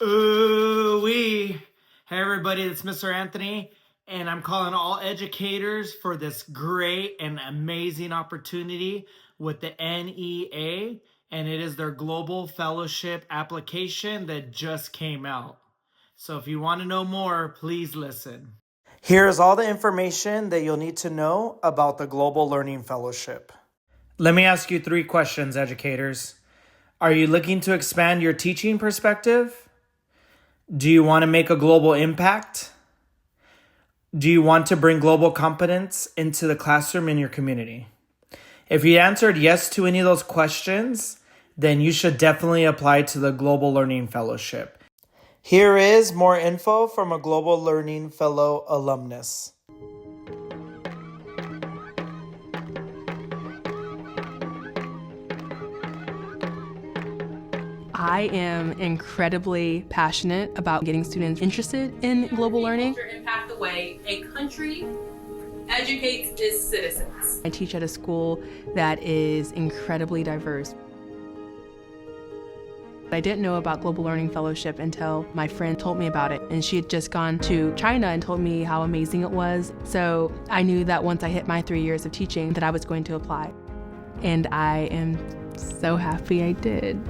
Ooh-wee. Hey everybody, it's Mr. Anthony, and I'm calling all educators for this great and amazing opportunity with the NEA, and it is their Global Fellowship application that just came out. So if you want to know more, please listen. Here's all the information that you'll need to know about the Global Learning Fellowship. Let me ask you 3 questions, educators. Are you looking to expand your teaching perspective? Do you want to make a global impact? Do you want to bring global competence into the classroom in your community? If you answered yes to any of those questions, then you should definitely apply to the Global Learning Fellowship. Here is more info from a Global Learning Fellow alumnus. I am incredibly passionate about getting students interested in global learning. Impact the way a country educates its citizens. I teach at a school that is incredibly diverse. I didn't know about Global Learning Fellowship until my friend told me about it, and she had just gone to China and told me how amazing it was. So I knew that once I hit my 3 years of teaching that I was going to apply. And I am so happy I did.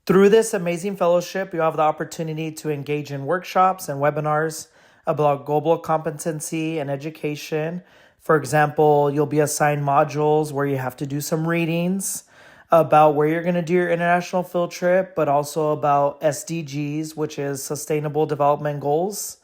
Through this amazing fellowship, you have the opportunity to engage in workshops and webinars about global competency and education. For example, you'll be assigned modules where you have to do some readings about where you're going to do your international field trip, but also about SDGs, which is Sustainable Development Goals.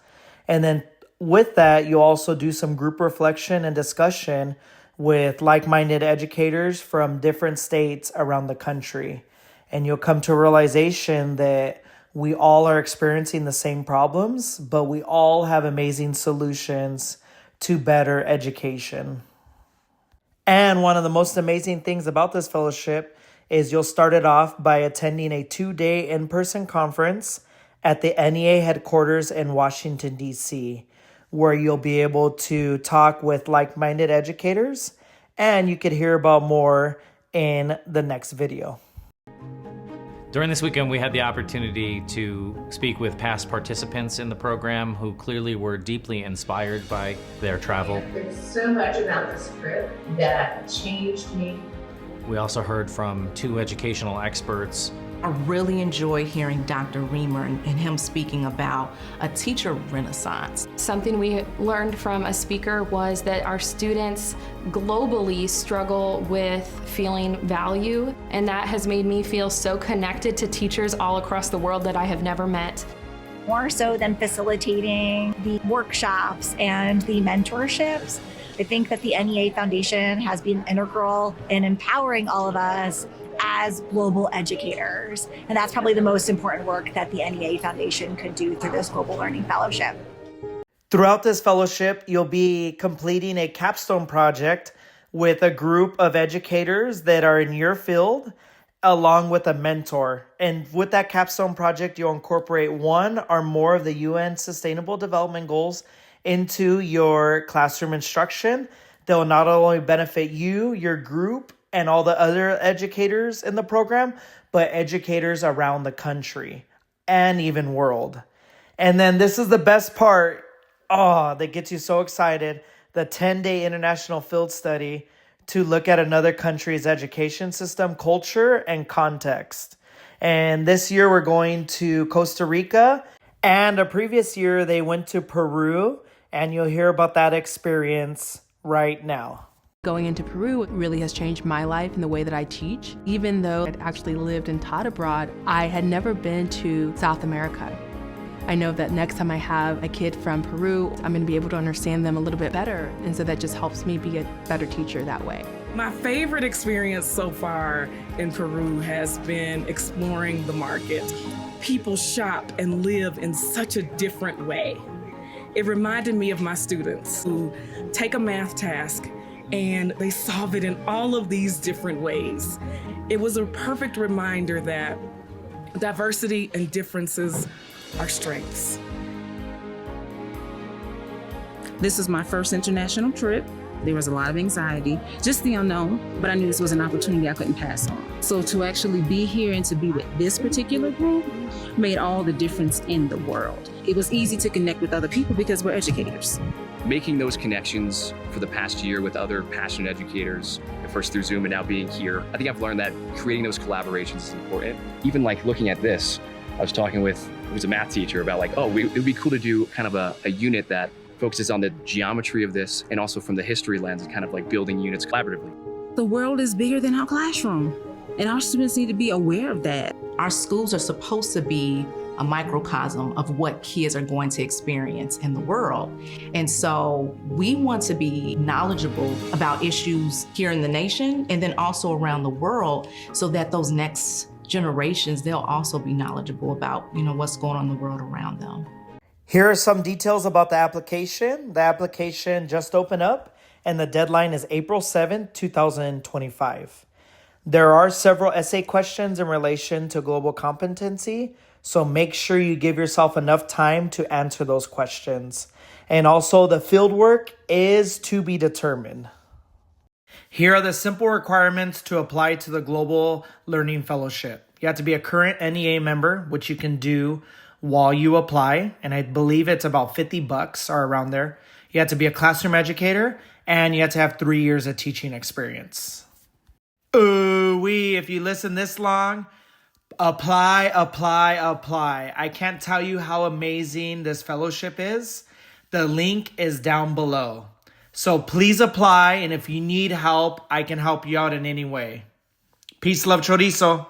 And then with that, you'll also do some group reflection and discussion with like-minded educators from different states around the country. And you'll come to a realization that we all are experiencing the same problems, but we all have amazing solutions to better education. And one of the most amazing things about this fellowship is you'll start it off by attending a 2-day in-person conference at the NEA headquarters in Washington, D.C., where you'll be able to talk with like-minded educators, and you could hear about more in the next video. During this weekend, we had the opportunity to speak with past participants in the program who clearly were deeply inspired by their travel. There's so much about this trip that changed me. We also heard from 2 educational experts. I really enjoyed hearing Dr. Reamer and him speaking about a teacher renaissance. Something we learned from a speaker was that our students globally struggle with feeling value, and that has made me feel so connected to teachers all across the world that I have never met. More so than facilitating the workshops and the mentorships, I think that the NEA Foundation has been integral in empowering all of us as global educators. And that's probably the most important work that the NEA Foundation could do through this Global Learning Fellowship. Throughout this fellowship, you'll be completing a capstone project with a group of educators that are in your field, along with a mentor. And with that capstone project, you'll incorporate 1 or more of the UN Sustainable Development Goals into your classroom instruction. That will not only benefit you, your group, and all the other educators in the program, but educators around the country and even world. And then this is the best part, that gets you so excited, the 10-day international field study to look at another country's education system, culture, and context. And this year we're going to Costa Rica, and a previous year they went to Peru, and you'll hear about that experience right now. Going into Peru really has changed my life and the way that I teach. Even though I'd actually lived and taught abroad, I had never been to South America. I know that next time I have a kid from Peru, I'm going to be able to understand them a little bit better. And so that just helps me be a better teacher that way. My favorite experience so far in Peru has been exploring the market. People shop and live in such a different way. It reminded me of my students who take a math task and they solve it in all of these different ways. It was a perfect reminder that diversity and differences are strengths. This was my first international trip. There was a lot of anxiety, just the unknown, but I knew this was an opportunity I couldn't pass on. So to actually be here and to be with this particular group made all the difference in the world. It was easy to connect with other people because we're educators. Making those connections for the past year with other passionate educators, first through Zoom and now being here, I think I've learned that creating those collaborations is important. Even like looking at this, I was talking with who's a math teacher about like, oh, it would be cool to do kind of a unit that focuses on the geometry of this and also from the history lens and kind of like building units collaboratively. The world is bigger than our classroom, and our students need to be aware of that. Our schools are supposed to be a microcosm of what kids are going to experience in the world. And so we want to be knowledgeable about issues here in the nation and then also around the world so that those next generations, they'll also be knowledgeable about, what's going on in the world around them. Here are some details about the application. The application just opened up and the deadline is April 7th, 2025. There are several essay questions in relation to global competency, so make sure you give yourself enough time to answer those questions. And also, the fieldwork is to be determined. Here are the simple requirements to apply to the Global Learning Fellowship. You have to be a current NEA member, which you can do while you apply, and I believe it's about $50 or around there. You have to be a classroom educator, and you have to have 3 years of teaching experience. If you listen this long, apply. I can't tell you how amazing this fellowship is. The link is down below. So please apply, and if you need help, I can help you out in any way. Peace, love, chorizo.